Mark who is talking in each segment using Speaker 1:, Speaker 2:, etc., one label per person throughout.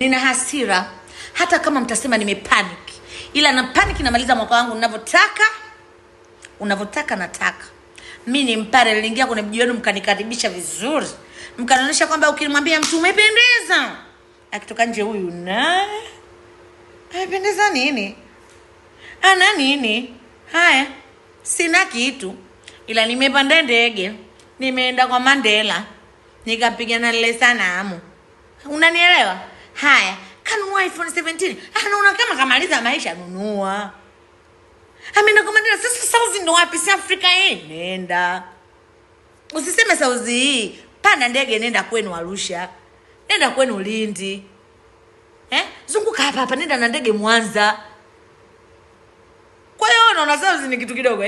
Speaker 1: Nina hasira hata kama mtasema nimepanic. Ila na panic namaliza mwaka wangu unavyotaka nataka. Mimi ni mpare, niliingia kwenye mji wenu mkanikaribisha vizuri. Mkanaonyesha kwamba ukimwambia mtu umependeza, akitoka nje huyu na amependeza nini? Ana nini? Haya, sina kitu. Ila nimepanda ndege, nimeenda kwa Mandela, nikapigana lile sanamu. Unanielewa? Haya, kanunua iPhone 17. Anaona kama kamaliza maisha, nunua. Ameenda kwa Mandela. Sasa South ndo wapi? Si Afrika hii? Nenda. Usiseme South hii. Panda ndege nenda kwenu Arusha. Nenda kwenu Lindi. Zunguka hapa nenda na ndege Mwanza. Kwa hiyo unaona South ni kitu kidogo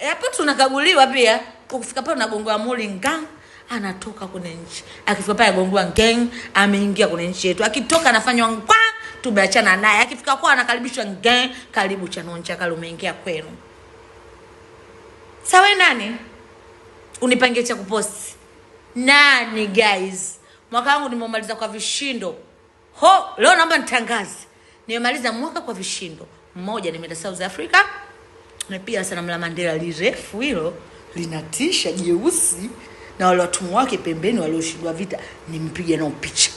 Speaker 1: hapo tunakaguliwa pia. Ukifika pale unagongoa Mulinga, anatoka kwenye nchi. Akifika pale agongoa Ngeng, ameingia kwenye nchi yetu. Akitoka anafanywa ngwa, tumeachana naye. Akifika kwa anakaribishwa Ngeng, karibu Chanoncha, kale umeingia kwenu. Sawa nani? Unipangie cha kuposti. Nani guys? Mwaka wangu nimemaliza kwa vishindo. Leo naomba nitangaze. Nimemaliza mwaka kwa vishindo. Mmoja nimeenda South Africa. Na pia sana mla Mandela lirefu hilo, linatisha jeusi, na wale watu wake pembeni walioshindwa vita nimpige nao picha.